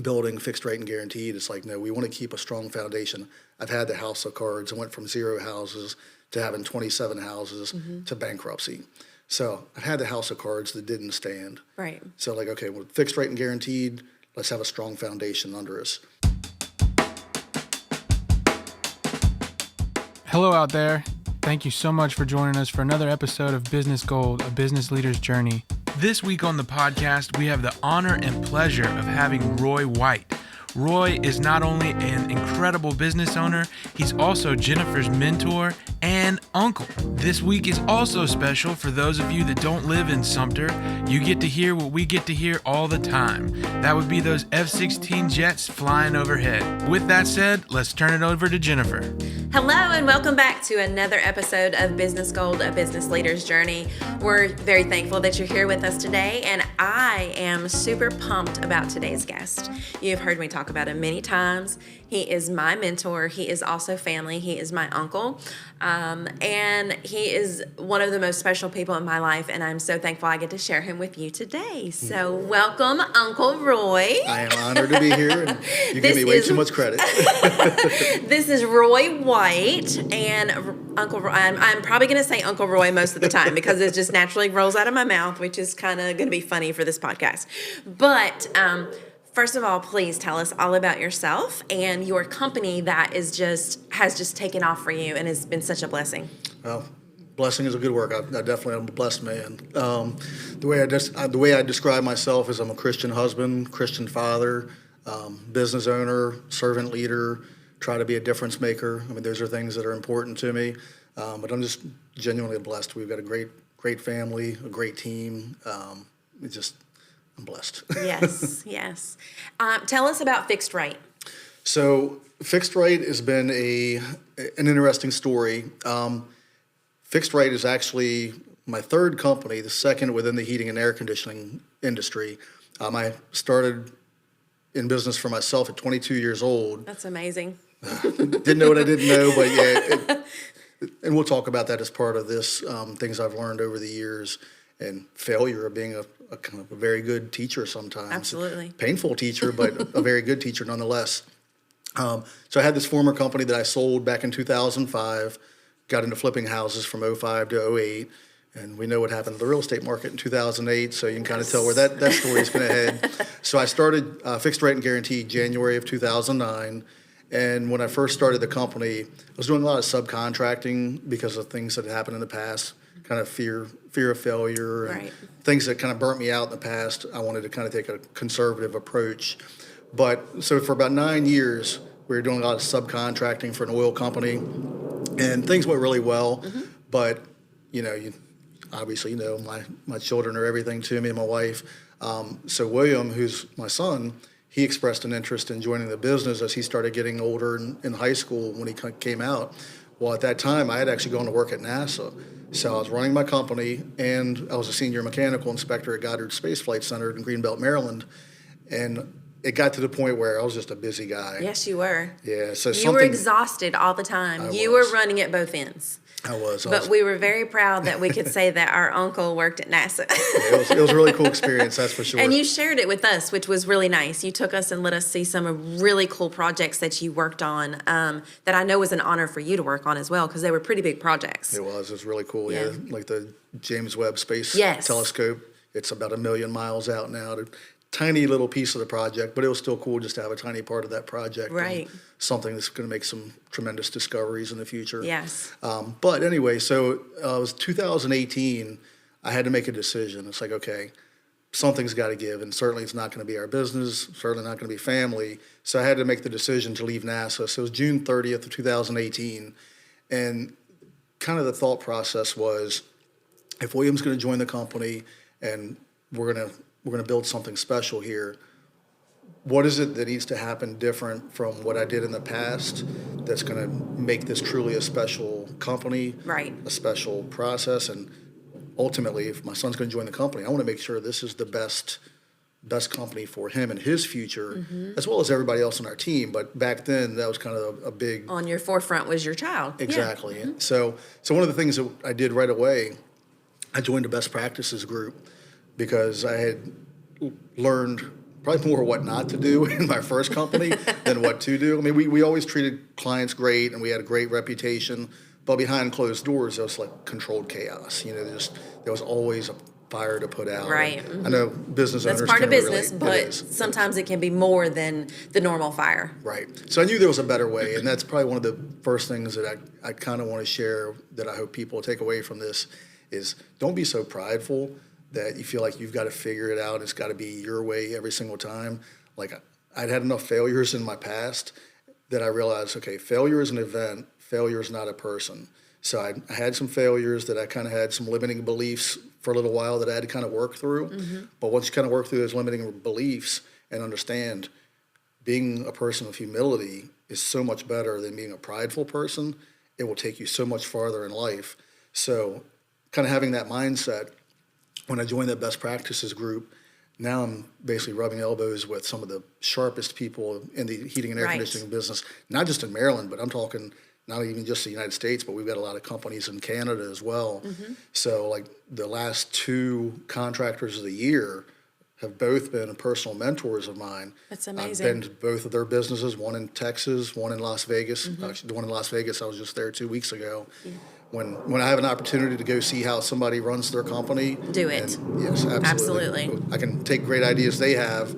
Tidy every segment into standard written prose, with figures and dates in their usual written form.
building fixed rate and guaranteed. It's like, no, we want to keep a strong foundation. I've had the house of cards. I went from 0 houses to having 27 houses to bankruptcy. So I've had the house of cards that didn't stand. Right. So like, okay, well, fixed rate and guaranteed, let's have a strong foundation under us. Hello out there. Thank you so much for joining us for another episode of Business Gold, a business leader's journey. This week on the podcast, we have the honor and pleasure of having Roy White. Roy is not only an incredible business owner, he's also Jennifer's mentor and uncle. This week is also special for those of you that don't live in Sumter. You get to hear what we get to hear all the time. That would be those F-16 jets flying overhead. With that said, let's turn it over to Jennifer. Hello and welcome back to another episode of Business Gold, a business leader's journey. We're very thankful that you're here with us today, and I am super pumped about today's guest. You've heard me talk about him many times. He is my mentor. He is also family. He is my uncle. And he is one of the most special people in my life, and I'm so thankful I get to share him with you today. So welcome, Uncle Roy. I am honored to be here, and you give me way too much credit. This is Roy White, and Uncle Roy, I'm probably going to say Uncle Roy most of the time because it just naturally rolls out of my mouth, which is kind of going to be funny for this podcast. But first of all, please tell us all about yourself and your company that has just taken off for you and has been such a blessing. Well, blessing is a good word. I definitely am a blessed man. The way I describe myself is I'm a Christian husband, Christian father, business owner, servant leader, try to be a difference maker. I mean, those are things that are important to me, but I'm just genuinely blessed. We've got a great family, a great team. I'm blessed. Yes. Tell us about Fixed Rate. So Fixed Rate has been an interesting story. Fixed Rate is actually my third company, the second within the heating and air conditioning industry. I started in business for myself at 22 years old. That's amazing. Didn't know what I didn't know, but yeah. And we'll talk about that as part of this, things I've learned over the years. And failure of being a kind of a very good teacher sometimes. Absolutely. Painful teacher, but a very good teacher nonetheless. So I had this former company that I sold back in 2005, got into flipping houses from 05 to 08, and we know what happened to the real estate market in 2008, so you can kind of tell where that story is going to head. So I started Fixed Rate and Guaranteed January of 2009, and when I first started the company, I was doing a lot of subcontracting because of things that had happened in the past. Kind of fear of failure, and things that kind of burnt me out in the past. I wanted to kind of take a conservative approach. But so for about 9 years, we were doing a lot of subcontracting for an oil company, and things went really well. But, obviously, my children are everything to me and my wife. So William, who's my son, he expressed an interest in joining the business as he started getting older in high school when he came out. Well, at that time, I had actually gone to work at NASA. So I was running my company, and I was a senior mechanical inspector at Goddard Space Flight Center in Greenbelt, Maryland. And it got to the point where I was just a busy guy. Yes, you were. Yeah. So you were exhausted all the time. You were running at both ends. I was. But we were very proud that we could say that our uncle worked at NASA. It was a really cool experience, that's for sure. And you shared it with us, which was really nice. You took us and let us see some really cool projects that you worked on that I know was an honor for you to work on as well, because they were pretty big projects. It was really cool, yeah. Like the James Webb Space Telescope. It's about 1 million miles out now. Tiny little piece of the project, but it was still cool just to have a tiny part of that project. Right. Something that's going to make some tremendous discoveries in the future. Yes. But anyway, so it was 2018. I had to make a decision. It's like, okay, something's got to give, and certainly it's not going to be our business, certainly not going to be family. So I had to make the decision to leave NASA. So it was June 30th of 2018, and kind of the thought process was, if William's going to join the company and we're going to build something special here, what is it that needs to happen different from what I did in the past that's going to make this truly a special company, a special process? And ultimately, if my son's going to join the company, I want to make sure this is the best company for him and his future, as well as everybody else on our team. But back then, that was kind of a big... On your forefront was your child. Exactly. Yeah. So one of the things that I did right away, I joined a best practices group because I had learned probably more what not to do in my first company than what to do. I mean, we always treated clients great, and we had a great reputation, but behind closed doors, it was like controlled chaos. You know, there was always a fire to put out. Right. I know business owners That's part can of business, relate. but sometimes it can be more than the normal fire. Right. So I knew there was a better way, and that's probably one of the first things that I kind of want to share that I hope people take away from this is don't be so prideful that you feel like you've got to figure it out. It's got to be your way every single time. Like I'd had enough failures in my past that I realized, okay, failure is an event. Failure is not a person. So I had some failures that I kind of had some limiting beliefs for a little while that I had to kind of work through. But once you kind of work through those limiting beliefs and understand being a person of humility is so much better than being a prideful person, it will take you so much farther in life. So kind of having that mindset, when I joined that best practices group, now I'm basically rubbing elbows with some of the sharpest people in the heating and air conditioning business, not just in Maryland, but I'm talking not even just the United States, but we've got a lot of companies in Canada as well. So like the last 2 contractors of the year have both been personal mentors of mine. That's amazing. I've been to both of their businesses, one in Texas, one in Las Vegas. Actually, the one in Las Vegas, I was just there 2 weeks ago. When I have an opportunity to go see how somebody runs their company. Do it. Yes, absolutely. Absolutely. I can take great ideas they have.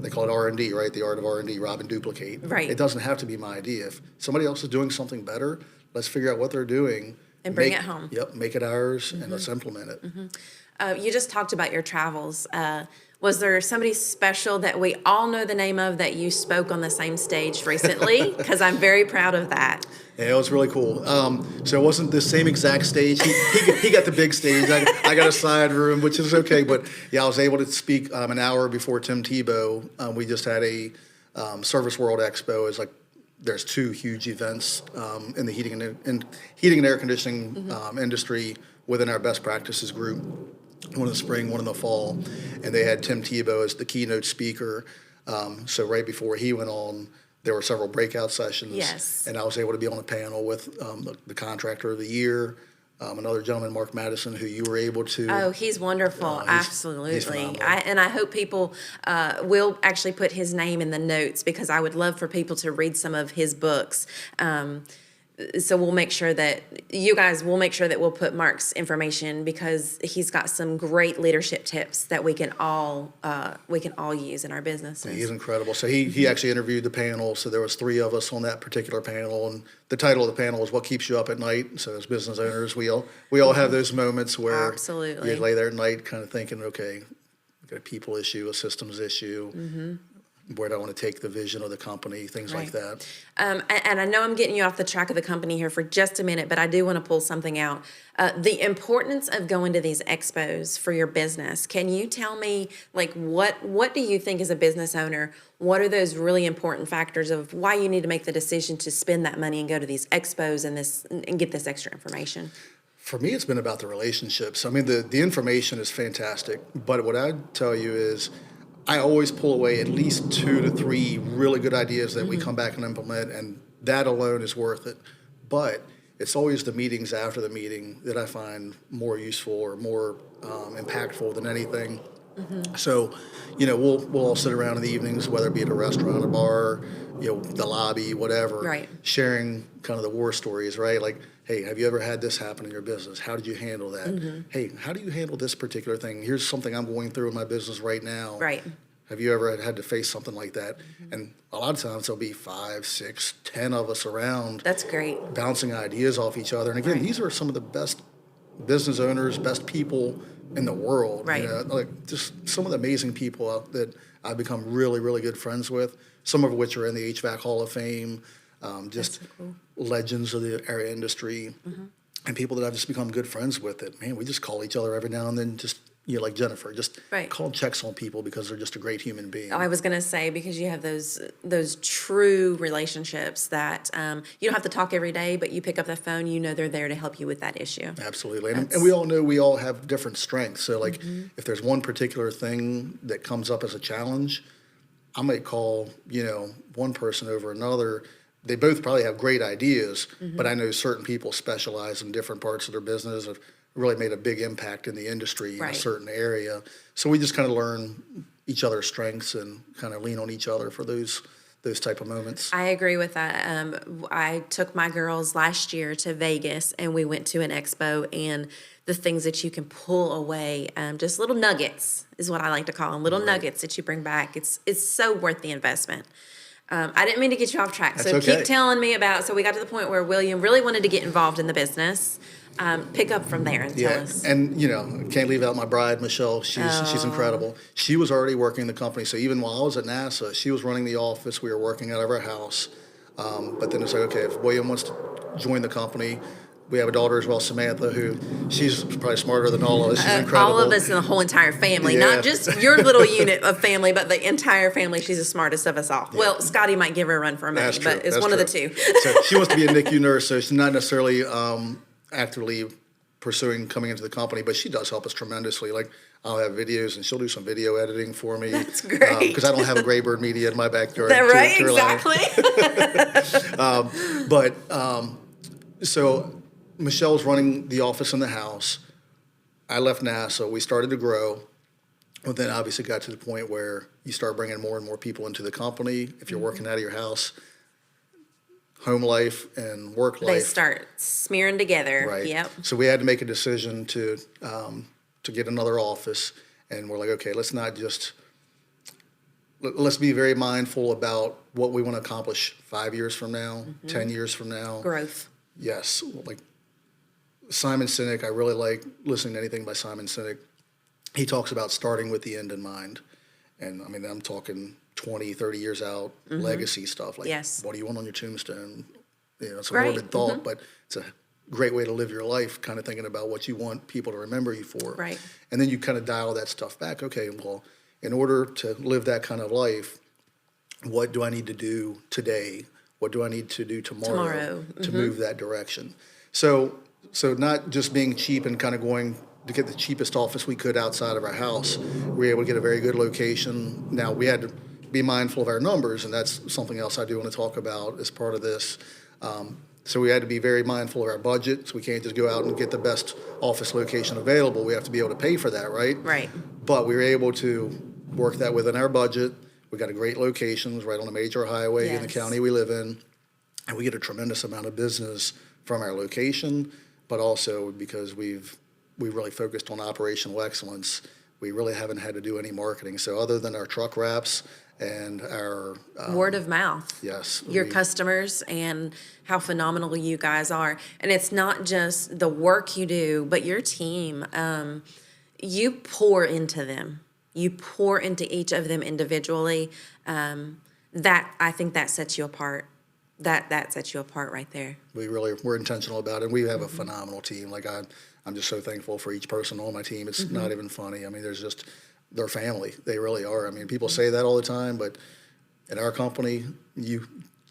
They call it R&D, right? The art of R&D, rob and duplicate. Right. It doesn't have to be my idea. If somebody else is doing something better, let's figure out what they're doing. And bring it home. Yep, make it ours, and let's implement it. You just talked about your travels. Was there somebody special that we all know the name of that you spoke on the same stage recently? Because I'm very proud of that. Yeah, it was really cool. So it wasn't the same exact stage. He got the big stage. I got a side room, which is okay. But yeah, I was able to speak an hour before Tim Tebow. We just had a Service World Expo. It's like there's 2 huge events in the heating and air conditioning industry within our best practices group. One in the spring, one in the fall, and they had Tim Tebow as the keynote speaker. So right before he went on, there were several breakout sessions. Yes. And I was able to be on a panel with the contractor of the year, another gentleman, Mark Matteson, who you were able to. Oh, he's wonderful. Absolutely. He's phenomenal. I hope people will actually put his name in the notes because I would love for people to read some of his books. So we'll make sure that you guys will make sure that we'll put Mark's information because he's got some great leadership tips that we can all use in our businesses. He's incredible. So he actually interviewed the panel. So there was 3 of us on that particular panel, and the title of the panel is "What Keeps You Up at Night." So as business owners, we all have those moments where Absolutely. you lay there at night, kind of thinking, okay, we've got a people issue, a systems issue. Where do I want to take the vision of the company, things like that. And I know I'm getting you off the track of the company here for just a minute, but I do want to pull something out. The importance of going to these expos for your business. Can you tell me, like, what do you think as a business owner, what are those really important factors of why you need to make the decision to spend that money and go to these expos and get this extra information? For me, it's been about the relationships. I mean, the information is fantastic, but what I'd tell you is I always pull away at least 2 to 3 really good ideas that we come back and implement, and that alone is worth it. But it's always the meetings after the meeting that I find more useful or more impactful than anything. So, we'll all sit around in the evenings, whether it be at a restaurant, a bar, the lobby, whatever, Right. sharing kind of the war stories, right? Like, hey, have you ever had this happen in your business? How did you handle that? Hey, how do you handle this particular thing? Here's something I'm going through in my business right now. Right. Have you ever had to face something like that? And a lot of times there'll be 5, 6, 10 of us around. That's great. Bouncing ideas off each other. And again, these are some of the best business owners, best people in the world. Right. Like just some of the amazing people out that I've become really, really good friends with, some of which are in the HVAC Hall of Fame, just so cool. legends of the air industry, and people that I've just become good friends with. That, man, we just call each other every now and then, just like Jennifer, just call checks on people because they're just a great human being. I was going to say, because you have those true relationships that you don't have to talk every day, but you pick up the phone, they're there to help you with that issue. Absolutely. And we all know we all have different strengths. So like if there's one particular thing that comes up as a challenge, I might call, one person over another. They both probably have great ideas, but I know certain people specialize in different parts of their business, have really made a big impact in the industry in a certain area. So we just kind of learn, each other's strengths and kind of lean on each other for those type of moments. I agree with that. I took my girls last year to Vegas, and we went to an expo, and the things that you can pull away, just little nuggets is what I like to call them, little nuggets that you bring back. It's so worth the investment. I didn't mean to get you off track. That's so okay. Keep telling me about, so we got to the point where William really wanted to get involved in the business. Pick up from there and tell us. And can't leave out my bride, Michelle. She's incredible. She was already working in the company, so even while I was at NASA, she was running the office. We were working out of our house. But then it's like, okay, if William wants to join the company, we have a daughter as well, Samantha, who she's probably smarter than all of us. She's incredible. All of us in the whole entire family, not just your little unit of family, but the entire family. She's the smartest of us all. Yeah. Well, Scotty might give her a run for money, but it's one of the two. So she wants to be a NICU nurse, so she's not necessarily actively pursuing coming into the company, but she does help us tremendously. Like, I'll have videos, and she'll do some video editing for me. That's great. Because I don't have a Greybird Media in my backyard. That right? Exactly. So Michelle's running the office in the house. I left NASA. We started to grow. But then obviously got to the point where you start bringing more and more people into the company. If you're working out of your house, home life and work life. They start smearing together. Right. Yep. So we had to make a decision to get another office. And we're like, okay, let's be very mindful about what we want to accomplish 5 years from now, 10 years from now. Growth. Yes. Like Simon Sinek, I really like listening to anything by Simon Sinek. He talks about starting with the end in mind. And I mean, I'm talking 20, 30 years out, legacy stuff. Like, what do you want on your tombstone? It's a morbid thought, but it's a great way to live your life, kind of thinking about what you want people to remember you for. Right. And then you kind of dial that stuff back. Okay, well, in order to live that kind of life, what do I need to do today? What do I need to do tomorrow to move that direction? So not just being cheap and kind of going to get the cheapest office we could outside of our house. We were able to get a very good location. Now, we had to be mindful of our numbers, and that's something else I do want to talk about as part of this. So we had to be very mindful of our budget. So we can't just go out and get the best office location available. We have to be able to pay for that, right? Right. But we were able to work that within our budget. We got a great locations right on a major highway in the county we live in. And we get a tremendous amount of business from our location, but also because we've really focused on operational excellence. We really haven't had to do any marketing. So other than our truck wraps and our word of mouth. Yes. Your customers and how phenomenal you guys are. And it's not just the work you do, but your team. You pour into them. You pour into each of them individually. That I think that sets you apart. That sets you apart right there. We're intentional about it. And we have a phenomenal team. Like I'm just so thankful for each person on my team. It's not even funny. I mean, they're family. They really are. I mean, people say that all the time, but in our company,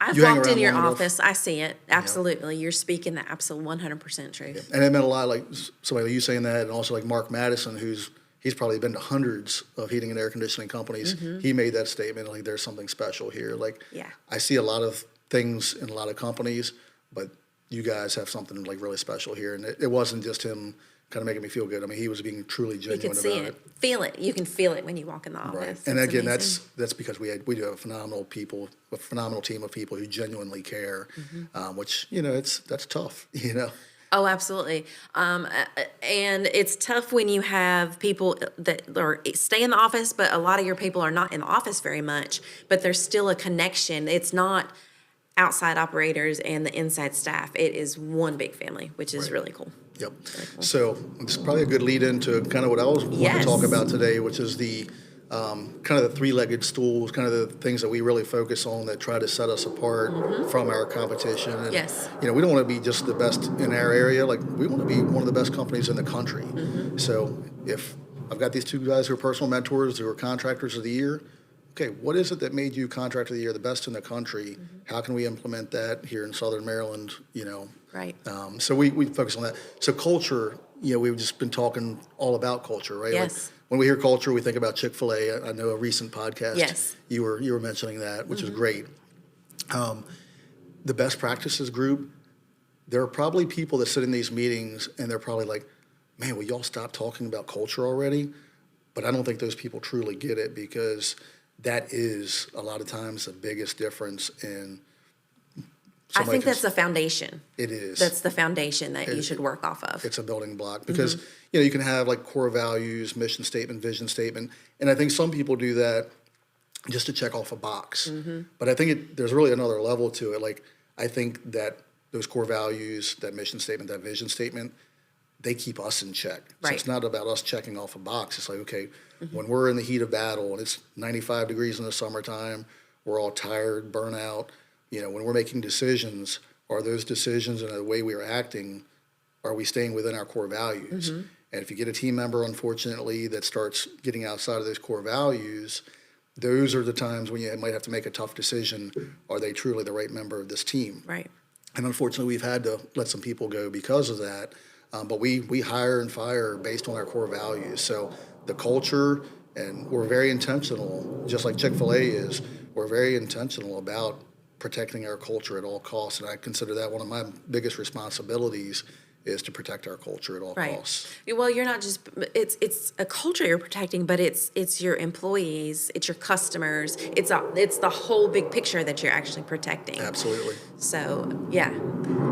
I've walked in your office. I see it. Absolutely. You're speaking the absolute 100% truth. And it meant a lot, like somebody like you saying that, and also like Mark Matteson, he's probably been to hundreds of heating and air conditioning companies. He made that statement, like, there's something special here. Like, I see a lot of things in a lot of companies, but you guys have something like really special here. And it wasn't just him kind of making me feel good. I mean, he was being truly genuine about it. You can see it. Feel it. You can feel it when you walk in the office. Right. And again, that's because we do have phenomenal team of people who genuinely care, which, that's tough, Oh, absolutely. And it's tough when you have people that stay in the office, but a lot of your people are not in the office very much, but there's still a connection. It's not outside operators and the inside staff. It is one big family, which is really cool. Yep. Really cool. So it's probably a good lead into kind of what I was wanting to talk about today, which is the kind of the three-legged stools, kind of the things that we really focus on that try to set us apart from our competition. And, we don't want to be just the best in our area. Like, we want to be one of the best companies in the country. So if I've got these two guys who are personal mentors, who are contractors of the year, okay, what is it that made you contractor of the year the best in the country? How can we implement that here in Southern Maryland, Right. So we focus on that. So culture, we've just been talking all about culture, right? Yes. Like, when we hear culture, we think about Chick-fil-A. I know a recent podcast. Yes. You were mentioning that, which is great. The best practices group, there are probably people that sit in these meetings and they're probably like, man, will y'all stop talking about culture already? But I don't think those people truly get it, because that is a lot of times the biggest difference in. I think that's the foundation. It is. That's the foundation that you should work off of. It's a building block, because you can have like core values, mission statement, vision statement, and I think some people do that just to check off a box. But I think there's really another level to it. Like, I think that those core values, that mission statement, that vision statement, they keep us in check. So it's not about us checking off a box. It's like, okay, when we're in the heat of battle and it's 95 degrees in the summertime, we're all tired, burnt out. When we're making decisions, are those decisions and the way we are acting, are we staying within our core values? And if you get a team member, unfortunately, that starts getting outside of those core values, those are the times when you might have to make a tough decision. Are they truly the right member of this team? Right. And unfortunately, we've had to let some people go because of that. But we hire and fire based on our core values. So the culture, and we're very intentional, just like Chick-fil-A is, we're very intentional about protecting our culture at all costs. And I consider that one of my biggest responsibilities, is to protect our culture at all costs. Well, you're not just, it's a culture you're protecting, but it's your employees, it's your customers, it's the whole big picture that you're actually protecting. Absolutely. So, yeah.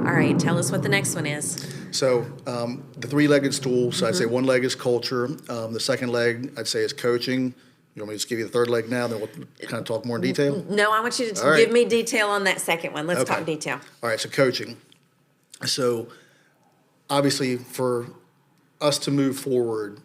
All right, tell us what the next one is. So the three-legged stool, so I'd say one leg is culture. The second leg, I'd say, is coaching. You want me to just give you the third leg now, then we'll kind of talk more in detail? No, I want you to give me detail on that second one. Let's talk detail. All right, so coaching. So obviously, for us to move forward,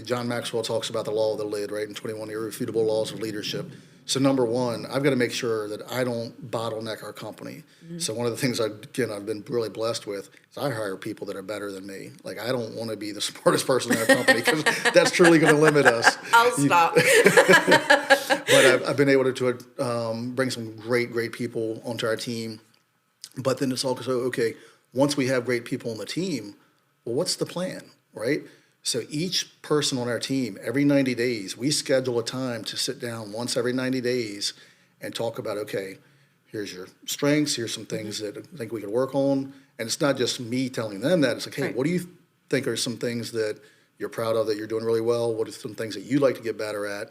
John Maxwell talks about the law of the lid, right, and 21 irrefutable laws of leadership. So number one, I've got to make sure that I don't bottleneck our company. So one of the things, I've been really blessed with is I hire people that are better than me. Like, I don't want to be the smartest person in our company, because that's truly going to limit us. I'll stop. But I've been able to bring some great people onto our team. But then it's also, okay, once we have great people on the team, well, what's the plan, right? So each person on our team, every 90 days, we schedule a time to sit down once every 90 days and talk about, okay, here's your strengths, here's some things that I think we could work on. And it's not just me telling them that. It's like, hey, what do you think are some things that you're proud of, that you're doing really well? What are some things that you'd like to get better at?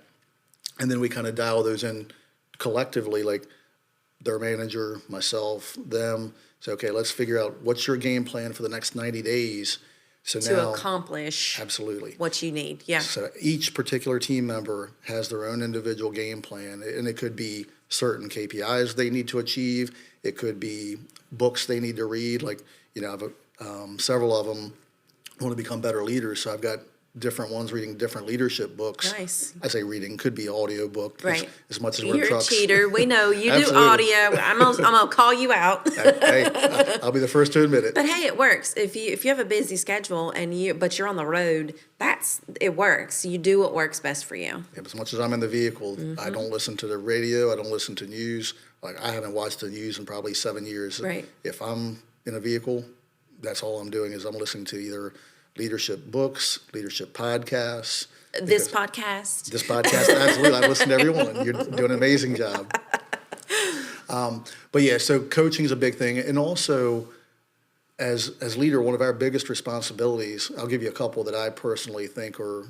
And then we kind of dial those in collectively, like their manager, myself, them. So, okay, let's figure out what's your game plan for the next 90 days. So to accomplish what you need. Yeah. So each particular team member has their own individual game plan, and it could be certain KPIs they need to achieve. It could be books they need to read. Like, I've several of them want to become better leaders, so I've got different ones reading different leadership books. Nice. I say reading, could be audio book. Right. As much as we're You're trucks. a cheater. We know you do audio. I'm gonna call you out. Hey, I'll be the first to admit it. But hey, it works. If you have a busy schedule but you're on the road, it works. You do what works best for you. Yeah, as much as I'm in the vehicle, I don't listen to the radio. I don't listen to news. Like, I haven't watched the news in probably 7 years. Right. If I'm in a vehicle, that's all I'm doing, is I'm listening to either leadership books, leadership podcasts. This podcast, absolutely. I've listened to every one. You're doing an amazing job. But yeah, so coaching is a big thing. And also, as leader, one of our biggest responsibilities, I'll give you a couple that I personally think are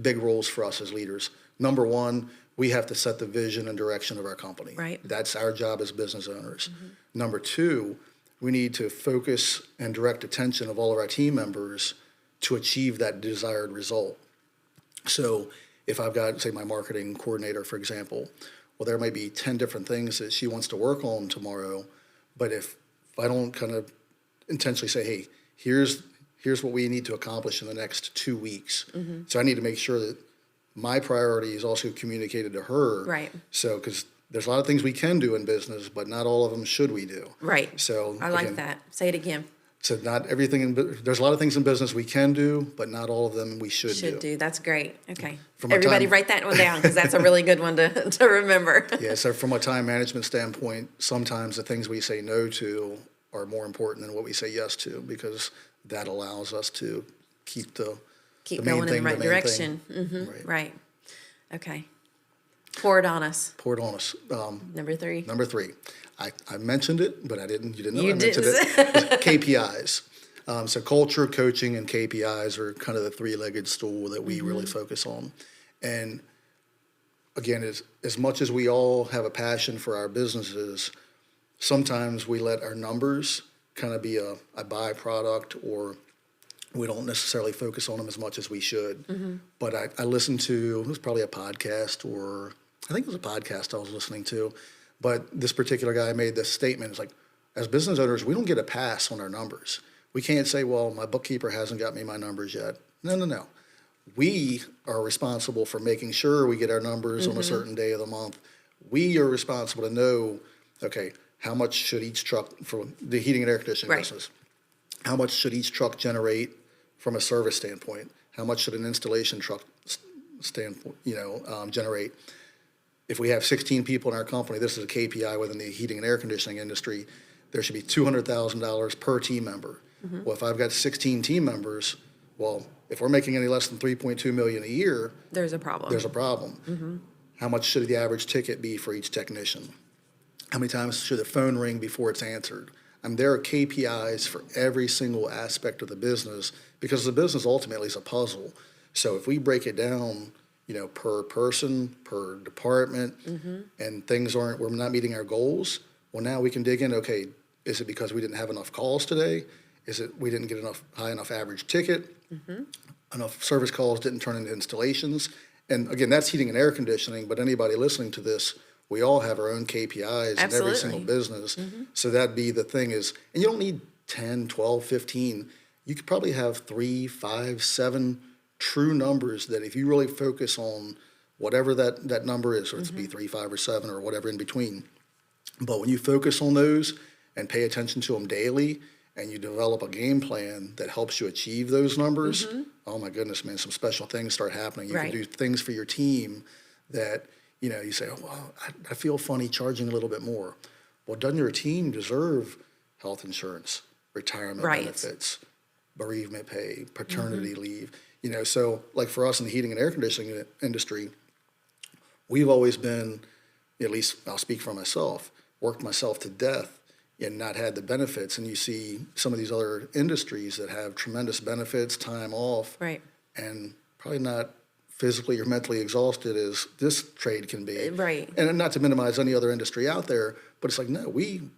big roles for us as leaders. Number one, we have to set the vision and direction of our company. Right. That's our job as business owners. Number two, we need to focus and direct attention of all of our team members to achieve that desired result. So if I've got, say, my marketing coordinator, for example, well, there may be 10 different things that she wants to work on tomorrow, but if I don't kind of intentionally say, hey, here's what we need to accomplish in the next 2 weeks. So I need to make sure that my priority is also communicated to her. Right. So, because there's a lot of things we can do in business, but not all of them should we do. Right. So I like that. Say it again. So not everything, there's a lot of things in business we can do, but not all of them we should do. That's great. Okay. Everybody write that one down, because that's a really good one to remember. Yeah, so from a time management standpoint, sometimes the things we say no to are more important than what we say yes to, because that allows us to keep going in the right direction. Right. Okay. Pour it on us. Number three. I mentioned it, but you didn't know I mentioned it. KPIs. So culture, coaching, and KPIs are kind of the three-legged stool that we really focus on. And again, as much as we all have a passion for our businesses, sometimes we let our numbers kind of be a byproduct, or we don't necessarily focus on them as much as we should. But I listened to, it was probably a podcast, or I think it was a podcast I was listening to, but this particular guy made this statement. It's like, as business owners, we don't get a pass on our numbers. We can't say, well, my bookkeeper hasn't got me my numbers yet. No. We are responsible for making sure we get our numbers on a certain day of the month. We are responsible to know, okay, how much should each truck, for the heating and air conditioning business, how much should each truck generate from a service standpoint? How much should an installation truck standpoint, generate? If we have 16 people in our company, this is a KPI within the heating and air conditioning industry, there should be $200,000 per team member. Well, if I've got 16 team members, well, if we're making any less than $3.2 million a year, there's a problem. How much should the average ticket be for each technician? How many times should the phone ring before it's answered? There are KPIs for every single aspect of the business, because the business ultimately is a puzzle. So if we break it down, per person, per department, and we're not meeting our goals, well, now we can dig in, okay, is it because we didn't have enough calls today? Is it we didn't get high enough average ticket? Enough service calls didn't turn into installations? And again, that's heating and air conditioning, but anybody listening to this, we all have our own KPIs in every single business. So that'd be the thing is, and you don't need 10, 12, 15. You could probably have 3, 5, 7 true numbers that if you really focus on whatever that number is, or it's be 3, 5, or 7, or whatever in between. But when you focus on those and pay attention to them daily, and you develop a game plan that helps you achieve those numbers, oh my goodness, man, some special things start happening. You can do things for your team that, you say, oh, well, I feel funny charging a little bit more. Well, doesn't your team deserve health insurance, retirement benefits, bereavement pay, paternity leave? So like for us in the heating and air conditioning industry, we've always been, at least I'll speak for myself, worked myself to death and not had the benefits. And you see some of these other industries that have tremendous benefits, time off, and probably not physically or mentally exhausted as this trade can be. And not to minimize any other industry out there, but it's like, no, we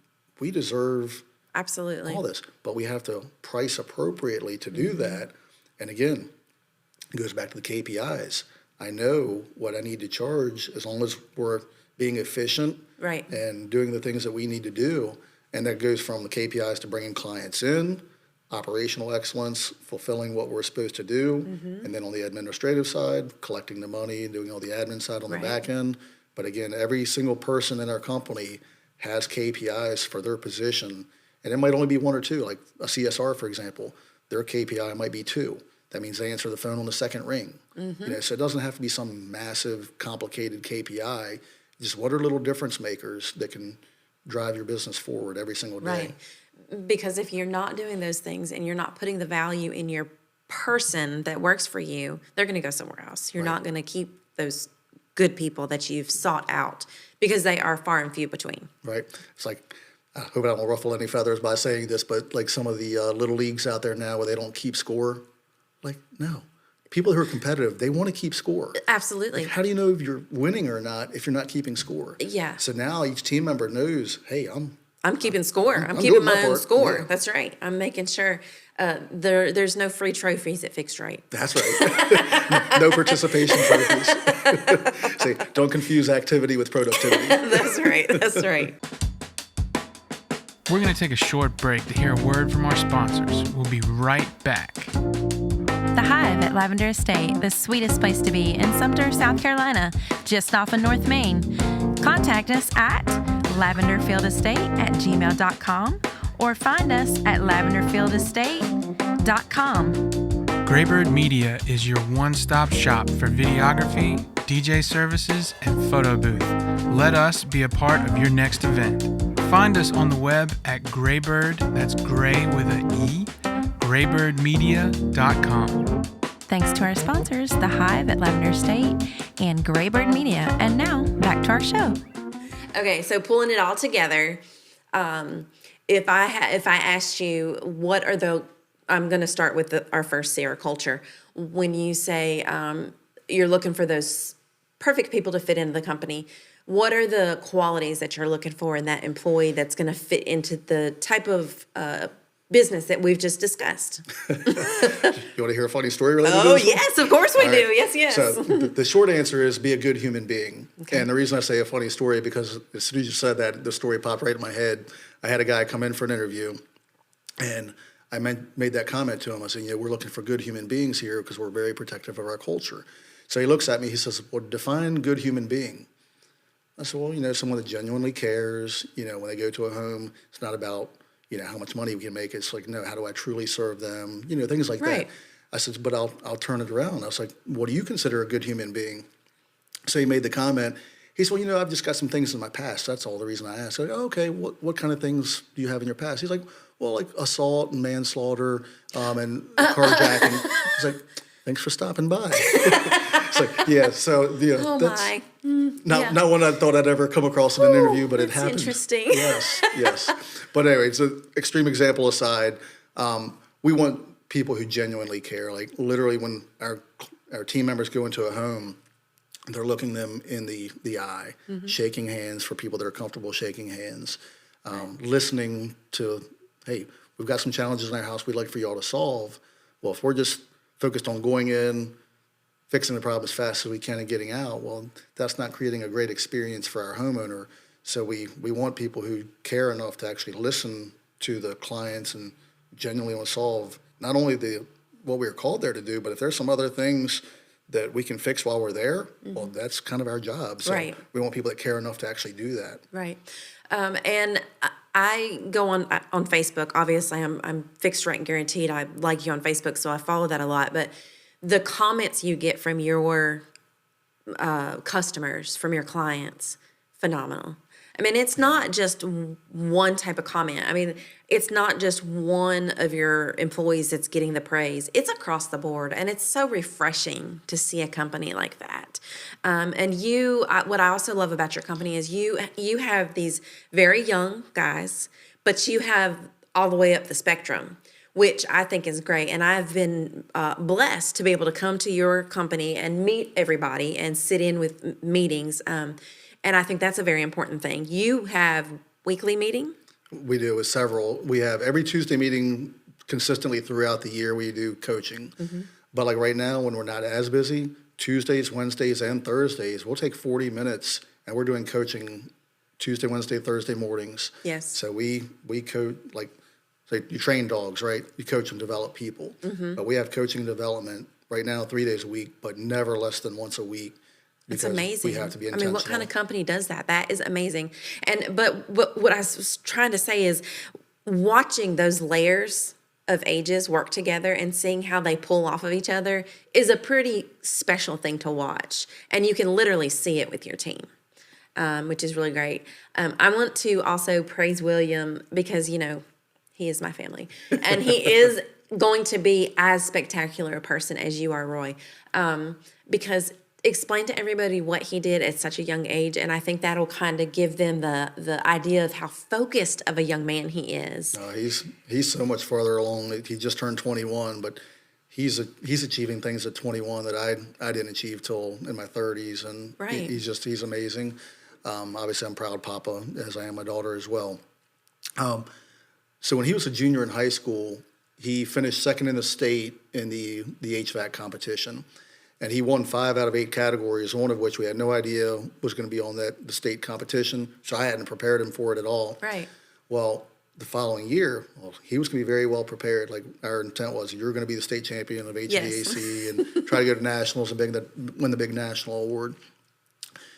deserve all this, but we have to price appropriately to do that. And again, it goes back to the KPIs. I know what I need to charge as long as we're being efficient and doing the things that we need to do. And that goes from the KPIs to bringing clients in, operational excellence, fulfilling what we're supposed to do, and then on the administrative side, collecting the money and doing all the admin side on the back end. But again, every single person in our company has KPIs for their position, and it might only be 1 or 2. Like a CSR, for example, their KPI might be 2. That means they answer the phone on the second ring. So it doesn't have to be some massive, complicated KPI. Just what are little difference makers that can drive your business forward every single day. Because if you're not doing those things and you're not putting the value in your person that works for you, they're going to go somewhere else. You're not going to keep those good people that you've sought out, because they are far and few between. It's like, I hope I don't ruffle any feathers by saying this, but like some of the little leagues out there now where they don't keep score, like, no. People who are competitive, they want to keep score. Absolutely. Like, how do you know if you're winning or not if you're not keeping score? So now each team member knows, hey, I'm keeping score. I'm keeping my own score. Yeah. That's right. I'm making sure there's no free trophies at Fixed Rate. That's right. No participation trophies. See, don't confuse activity with productivity. That's right. We're going to take a short break to hear a word from our sponsors. We'll be right back. The Hive at Lavender Estate, the sweetest place to be in Sumter, South Carolina, just off of North Main. Contact us at lavenderfieldestate@gmail.com or find us at lavenderfieldestate.com. Greybird Media is your one-stop shop for videography, DJ services, and photo booth. Let us be a part of your next event. Find us on the web at Greybird, that's gray with an E, greybirdmedia.com. Thanks to our sponsors, The Hive at Lavender Estate and Greybird Media. And now, back to our show. Okay, so pulling it all together, if I asked you what are the I'm going to start with our first C, our culture. When you say you're looking for those perfect people to fit into the company, what are the qualities that you're looking for in that employee that's going to fit into the type of business that we've just discussed? You want to hear a funny story related to Oh, this? yes, of course we All do. right. Yes. So the short answer is be a good human being. Okay. And the reason I say a funny story, because as soon as you said that, the story popped right in my head. I had a guy come in for an interview, and I made that comment to him. I said, we're looking for good human beings here because we're very protective of our culture. So he looks at me, he says, well, define good human being. I said, well, someone that genuinely cares, when they go to a home, it's not about, how much money we can make. It's like, no, how do I truly serve them? Things like Right. that. I said, but I'll turn it around. I was like, what do you consider a good human being? So he made the comment. He said, well, I've just got some things in my past. That's all the reason I asked. I said, oh, okay, what kind of things do you have in your past? He's like, well, like assault and manslaughter and carjacking. He's like, thanks for stopping by. It's like, yeah, so, Oh, that's my. not one I thought I'd ever come across in an interview, but it that's happened. interesting. Yes. But anyway, it's an extreme example aside. We want people who genuinely care. Like literally when our team members go into a home, they're looking them in the eye, shaking hands for people that are comfortable shaking hands, listening to, hey, we've got some challenges in our house we'd like for y'all to solve. Well, if we're just focused on going in, fixing the problem as fast as we can and getting out, well, that's not creating a great experience for our homeowner. So we want people who care enough to actually listen to the clients and genuinely want to solve not only what we're called there to do, but if there's some other things that we can fix while we're there, well, that's kind of our job. So Right. we want people that care enough to actually do that. Right. And I go on Facebook. Obviously, I'm fixed rent guaranteed. I like you on Facebook, so I follow that a lot. But the comments you get from your customers, from your clients, phenomenal. I mean, it's not just one type of comment. I mean, it's not just one of your employees that's getting the praise. It's across the board, and it's so refreshing to see a company like that. And what I also love about your company is you have these very young guys, but you have all the way up the spectrum, which I think is great. And I've been blessed to be able to come to your company and meet everybody and sit in with meetings. And I think that's a very important thing. You have weekly meeting? We do with several. We have every Tuesday meeting consistently throughout the year. We do coaching. But like right now, when we're not as busy, Tuesdays, Wednesdays, and Thursdays, we'll take 40 minutes and we're doing coaching Tuesday, Wednesday, Thursday mornings. Yes. So we coach, like, say you train dogs, right? You coach and develop people. But we have coaching and development right now 3 days a week, but never less than once a week. It's amazing. We have to be I intentional. mean, what kind of company does that? That is amazing. But what I was trying to say is watching those layers of ages work together and seeing how they pull off of each other is a pretty special thing to watch. And you can literally see it with your team, which is really great. I want to also praise William because, he is my family. And he is going to be as spectacular a person as you are, Roy, because explain to everybody what he did at such a young age, and I think that'll kind of give them the idea of how focused of a young man he is. No, he's so much farther along. He just turned 21, but he's achieving things at 21 that I didn't achieve till in my 30s, and Right. he's amazing. Obviously, I'm proud papa, as I am my daughter as well. So when he was a junior in high school, he finished second in the state in the HVAC competition. And he won 5 out of 8 categories, one of which we had no idea was going to be on the state competition. So I hadn't prepared him for it at all. Right. Well, the following year, he was going to be very well prepared. Like our intent was, you're going to be the state champion of HVAC and try to go to nationals and win the big national award.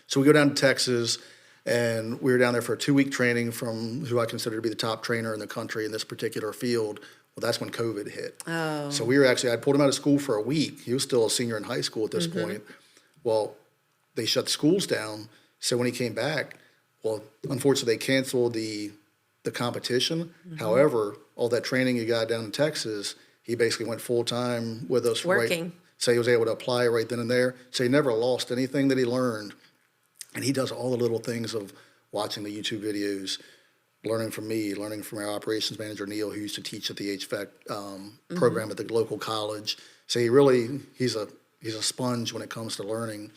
So we go down to Texas, and we were down there for a 2-week training from who I consider to be the top trainer in the country in this particular field. Well, that's when COVID hit. Oh. So I pulled him out of school for a week. He was still a senior in high school at this point. Well, they shut schools down. So when he came back, unfortunately, they canceled the competition. However, all that training he got down in Texas, he basically went full-time with us. Working. So he was able to apply right then and there. So he never lost anything that he learned. And he does all the little things of watching the YouTube videos, learning from me, learning from our operations manager, Neil, who used to teach at the HVAC program at the local college. So he's a sponge when it comes to learning.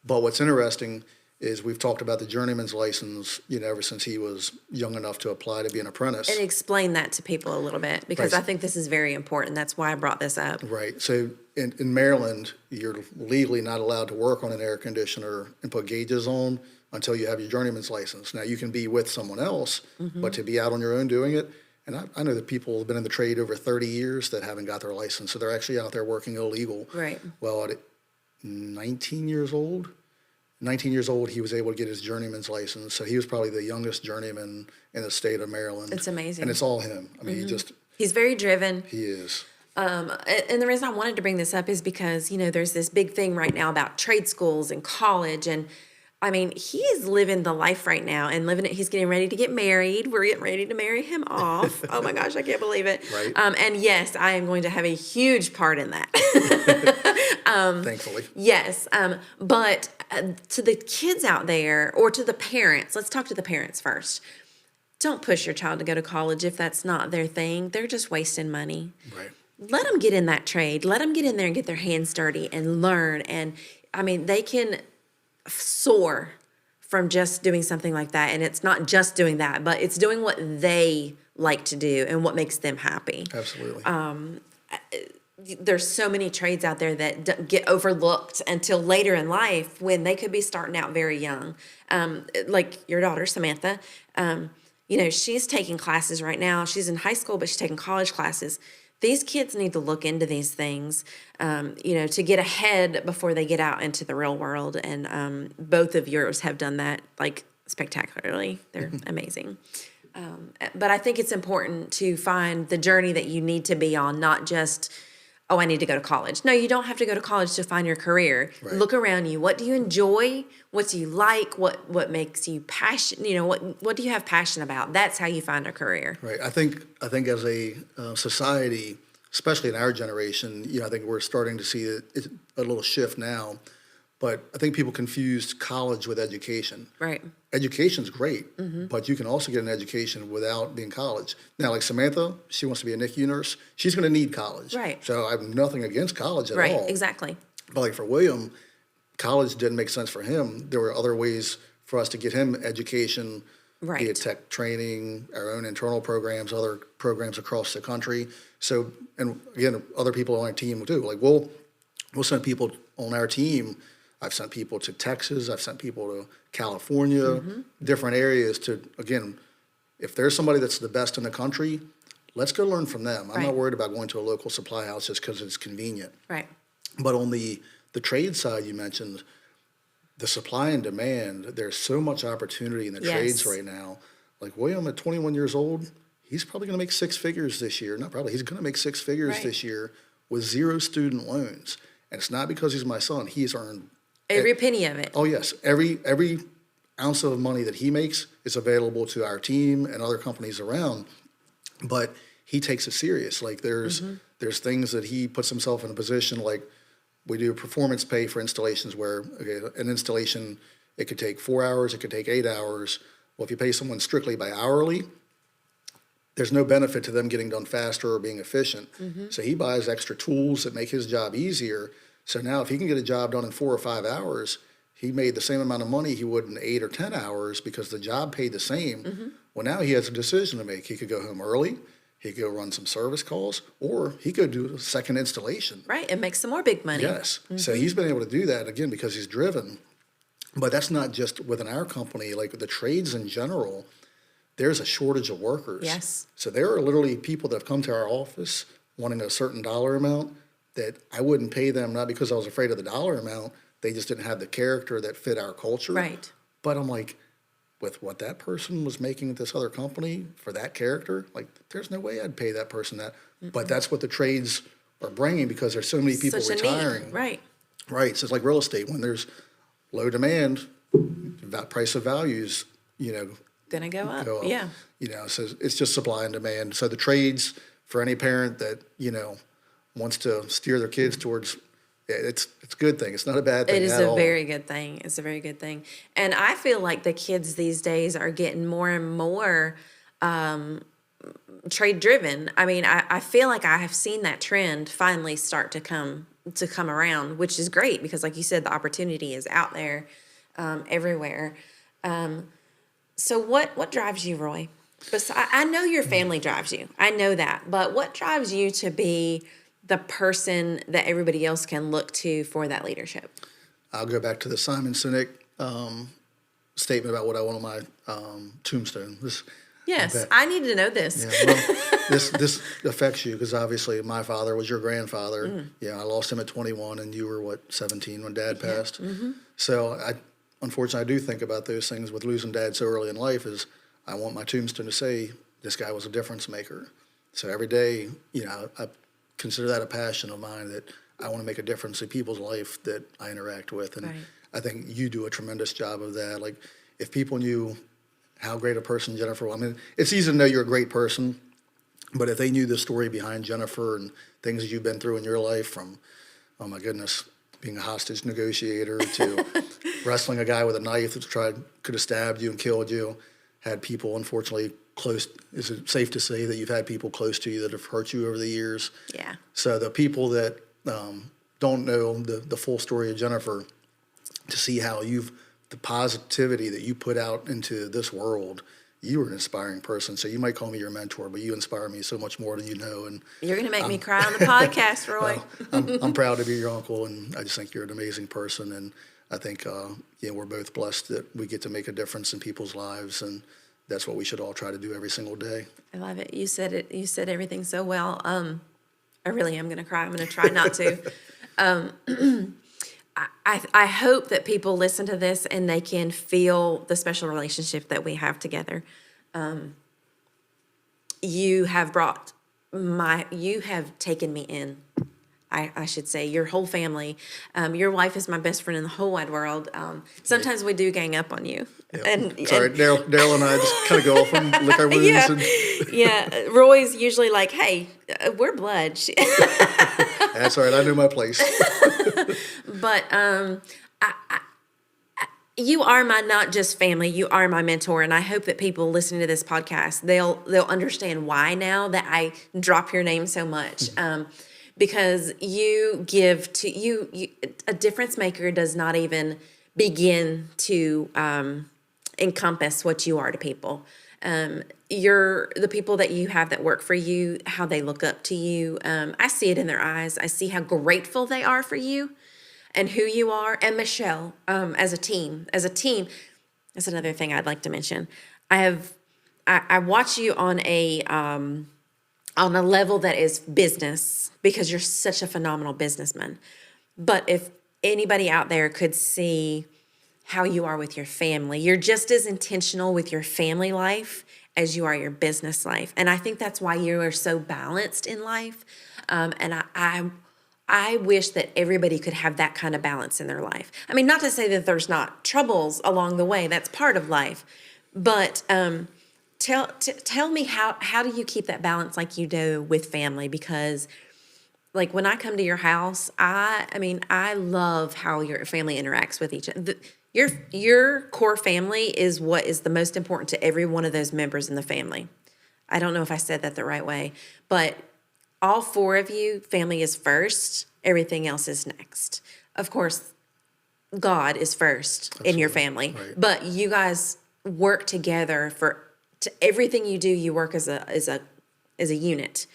But what's interesting is we've talked about the journeyman's license, ever since he was young enough to apply to be an apprentice. And explain that to people a little bit, because Right. I think this is very important. That's why I brought this up. Right. So in Maryland, you're legally not allowed to work on an air conditioner and put gauges on until you have your journeyman's license. Now, you can be with someone else, but to be out on your own doing it, and I know that people have been in the trade over 30 years that haven't got their license, so they're actually out there working illegal. Right. Well, at 19 years old, he was able to get his journeyman's license, so he was probably the youngest journeyman in the state of Maryland. It's amazing. And it's all him. I mean, He's very driven. he is. And the reason I wanted to bring this up is because, there's this big thing right now about trade schools and college. And I mean, he is living the life right now and living it. He's getting ready to get married. We're getting ready to marry him off. Oh my gosh, I can't believe it. Right. And yes, I am going to have a huge part in that. Thankfully. Yes. But to the kids out there, or to the parents, let's talk to the parents first. Don't push your child to go to college if that's not their thing. They're just wasting money. Right. Let them get in that trade. Let them get in there and get their hands dirty and learn. And I mean, they can soar from just doing something like that. And it's not just doing that, but it's doing what they like to do and what makes them happy. Absolutely. There's so many trades out there that get overlooked until later in life when they could be starting out very young. Like your daughter, Samantha, she's taking classes right now. She's in high school, but she's taking college classes. These kids need to look into these things, to get ahead before they get out into the real world. And both of yours have done that, like, spectacularly. They're amazing. But I think it's important to find the journey that you need to be on, not just, oh, I need to go to college. No, you don't have to go to college to find your career. Right. Look around you. What do you enjoy? What do you like? What makes you passionate? What do you have passion about? That's how you find a career. Right. I think as a society, especially in our generation, I think we're starting to see a little shift now. But I think people confuse college with education. Right. Education's great, but you can also get an education without being college. Now, like Samantha, she wants to be a NICU nurse. She's going to need college. Right. So I have nothing against college at all. Right, exactly. But like for William, college didn't make sense for him. There were other ways for us to get him education, Right. be it tech training, our own internal programs, other programs across the country. So, and again, other people on our team too. Like we'll send people on our team. I've sent people to Texas. I've sent people to California, different areas to, again, if there's somebody that's the best in the country, let's go learn from them. I'm Right. not worried about going to a local supply house just because it's convenient. Right. But on the trade side, you mentioned the supply and demand. There's so much opportunity in the Yes. trades right now. Like William at 21 years old, he's probably going to make six figures this year. Not probably, he's going to make six figures Right. this year with 0 student loans. And it's not because he's my son. He's earned Every penny of it. Oh yes, every ounce of money that he makes is available to our team and other companies around. But he takes it serious. Like there's things that he puts himself in a position, like we do performance pay for installations where an installation, it could take 4 hours, it could take 8 hours. Well, if you pay someone strictly by hourly, there's no benefit to them getting done faster or being efficient. So he buys extra tools that make his job easier. So now if he can get a job done in 4 or 5 hours, he made the same amount of money he would in 8 or 10 hours because the job paid the same. Well, now he has a decision to make. He could go home early, he could go run some service calls, or he could do a second installation. Right. And make some more big money. Yes. So he's been able to do that, again, because he's driven. But that's not just within our company. Like the trades in general, there's a shortage of workers. Yes. So there are literally people that have come to our office wanting a certain dollar amount that I wouldn't pay them, not because I was afraid of the dollar amount. They just didn't have the character that fit our culture. Right. But I'm like, with what that person was making at this other company for that character, like there's no way I'd pay that person that. But that's what the trades are bringing because there's so many people Such a retiring. need. Right. Right. So it's like real estate. When there's low demand, that price of values, Gonna go up. go up. Yeah. So it's just supply and demand. So the trades for any parent that, wants to steer their kids towards, it's a good thing. It's not a bad thing It is at a all. very good thing. It's a very good thing. And I feel like the kids these days are getting more and more trade driven. I mean, I feel like I have seen that trend finally start to come around, which is great because, like you said, the opportunity is out there everywhere. So what drives you, Roy? I know your family drives you. I know that. But what drives you to be the person that everybody else can look to for that leadership? I'll go back to the Simon Sinek statement about what I want on my tombstone. Yes, I need to know this. Yeah, well, this affects you because obviously my father was your grandfather. Mm. Yeah, I lost him at 21, and you were 17 when Dad passed. Yeah. Mm-hmm. So unfortunately, I do think about those things with losing Dad so early in life. Is I want my tombstone to say this guy was a difference maker. So every day, I consider that a passion of mine that I want to make a difference in people's life that I interact with, and right. I think you do a tremendous job of that. Like if people knew how great a person Jennifer was. I mean, it's easy to know you're a great person, but if they knew the story behind Jennifer and things that you've been through in your life from, oh my goodness, being a hostage negotiator to wrestling a guy with a knife that could have stabbed you and killed you, had people unfortunately close. Is it safe to say that you've had people close to you that have hurt you over the years? Yeah. So the people that don't know the full story of Jennifer, to see how the positivity that you put out into this world, you were an inspiring person. So you might call me your mentor, but you inspire me so much more than you know. And you're going to make me cry on the podcast, Roy. I'm proud to be your uncle, and I just think you're an amazing person. And I think we're both blessed that we get to make a difference in people's lives, and that's what we should all try to do every single day. I love it. You said it. You said everything so well. I really am going to cry. I'm going to try not to. I hope that people listen to this and they can feel the special relationship that we have together. You have taken me in. I should say, your whole family. Your wife is my best friend in the whole wide world. Sometimes we do gang up on you. Yep. And sorry, Daryl and I just kind of go off and lick our wounds. Yeah, yeah. Roy's usually like, "Hey, we're blood." That's all right. I know my place. But you are my not just family. You are my mentor, and I hope that people listening to this podcast they'll understand why now that I drop your name so much. Because you give to you a difference maker does not even begin to encompass what you are to people. You're the people that you have that work for you, how they look up to you. I see it in their eyes. I see how grateful they are for you and who you are. And Michelle, as a team, that's another thing I'd like to mention. I watch you on a level that is business because you're such a phenomenal businessman. But if anybody out there could see how you are with your family, you're just as intentional with your family life as you are your business life. And I think that's why you are so balanced in life. And I wish that everybody could have that kind of balance in their life. I mean, not to say that there's not troubles along the way. That's part of life. But tell me how do you keep that balance like you do with family? Because like when I come to your house, I love how your family interacts with each other. Your core family is what is the most important to every one of those members in the family. I don't know if I said that the right way, but all four of you, family is first, everything else is next. Of course, God is first. Absolutely. In your family, right. But you guys work together to everything you do. You work as a unit.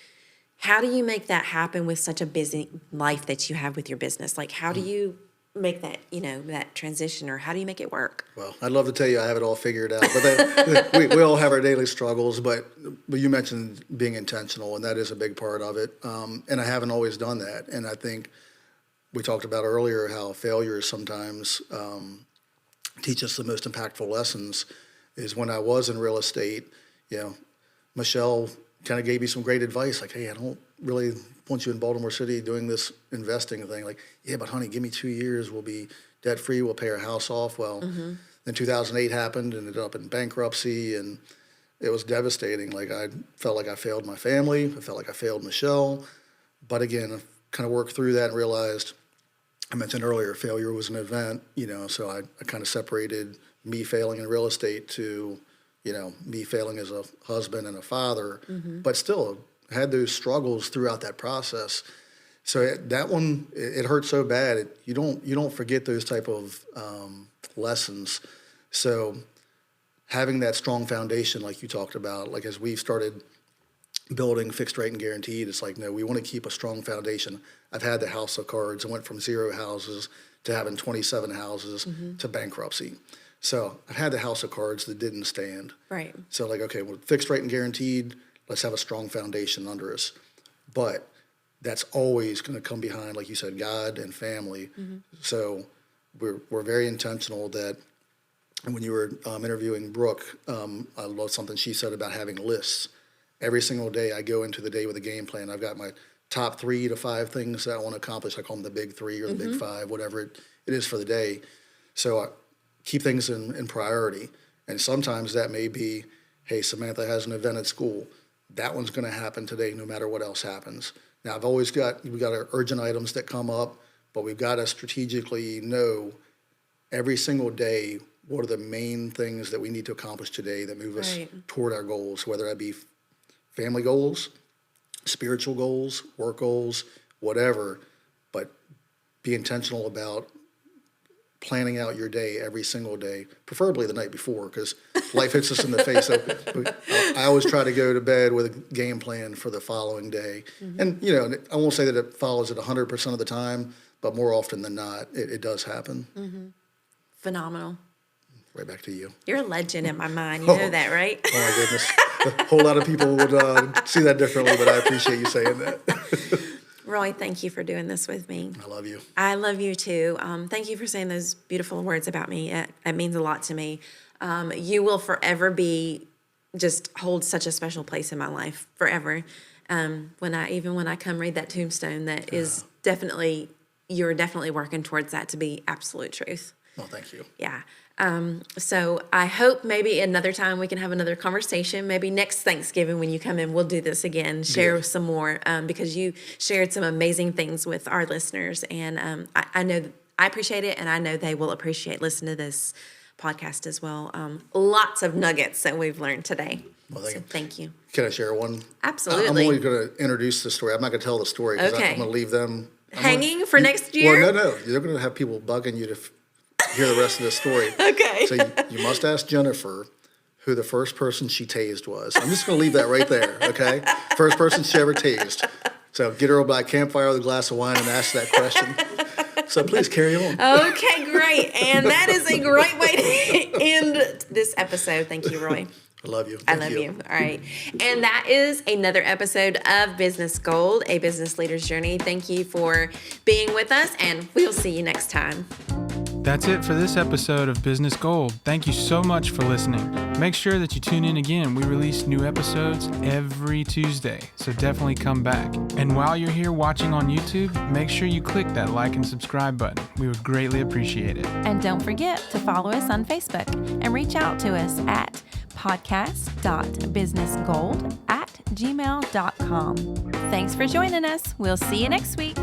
How do you make that happen with such a busy life that you have with your business? Like, how do you make that, that transition, or how do you make it work? Well, I'd love to tell you I have it all figured out, but we all have our daily struggles, but you mentioned being intentional, and that is a big part of it. And I haven't always done that. And I think we talked about earlier how failures sometimes teach us the most impactful lessons. Is when I was in real estate, Michelle kind of gave me some great advice, like, hey, I don't really want you in Baltimore City doing this investing thing. Like, yeah, but honey, give me 2 years. We'll be debt-free. We'll pay our house off. Well, then 2008 happened and ended up in bankruptcy, and it was devastating. Like, I felt like I failed my family. I felt like I failed Michelle. But again, I kind of worked through that and realized, I mentioned earlier, failure was an event, so I kind of separated me failing in real estate to me failing as a husband and a father, but still had those struggles throughout that process. So that one, it hurt so bad. You don't forget those type of lessons. So having that strong foundation, like you talked about, like as we've started building fixed rate and guaranteed, it's like, no, we want to keep a strong foundation. I've had the house of cards. I went from 0 houses to having 27 houses to bankruptcy. So I've had the house of cards that didn't stand. Right. So like, okay, well, fixed rate and guaranteed, let's have a strong foundation under us. But that's always going to come behind, like you said, God and family. So we're very intentional that, and when you were interviewing Brooke, I love something she said about having lists. Every single day I go into the day with a game plan. I've got my top 3 to 5 things that I want to accomplish. I call them the big 3 or the big 5, whatever it is for the day. So I keep things in priority. And sometimes that may be, hey, Samantha has an event at school. That one's going to happen today no matter what else happens. Now, we've got our urgent items that come up, but we've got to strategically know every single day what are the main things that we need to accomplish today that move us toward our goals, whether that be family goals, spiritual goals, work goals, whatever, but be intentional about planning out your day every single day, preferably the night before, because life hits us in the face. So I always try to go to bed with a game plan for the following day. And, I won't say that it follows it 100% of the time, but more often than not, it does happen. Phenomenal. Right back to you. You're a legend in my mind. You know that, right? Oh, my goodness. A whole lot of people would see that differently, but I appreciate you saying that. Roy, thank you for doing this with me. I love you. I love you too. Thank you for saying those beautiful words about me. It means a lot to me. You will forever just hold such a special place in my life, forever. When I come read that tombstone, that is you're definitely working towards that to be absolute truth. Well, thank you. Yeah. So I hope maybe another time we can have another conversation. Maybe next Thanksgiving when you come in, we'll do this again, share some more, because you shared some amazing things with our listeners. And I know I appreciate it, and I know they will appreciate listening to this podcast as well. Lots of nuggets that we've learned today. Well, thank you. Can I share one? Absolutely. I'm only going to introduce the story. I'm not going to tell the story because I'm going to leave them hanging for next year. Well, no. They're going to have people bugging you to hear the rest of the story. Okay. So you must ask Jennifer who the first person she tased was. I'm just going to leave that right there, okay? First person she ever tased. So get her by a campfire with a glass of wine and ask that question. So please carry on. Okay, great. And that is a great way to end this episode. Thank you, Roy. I love you. I love you. All right. And that is another episode of Business Gold, a business leader's journey. Thank you for being with us, and we'll see you next time. That's it for this episode of Business Gold. Thank you so much for listening. Make sure that you tune in again. We release new episodes every Tuesday, so definitely come back. And while you're here watching on YouTube, make sure you click that like and subscribe button. We would greatly appreciate it. And don't forget to follow us on Facebook and reach out to us at podcast.businessgold@gmail.com. Thanks for joining us. We'll see you next week.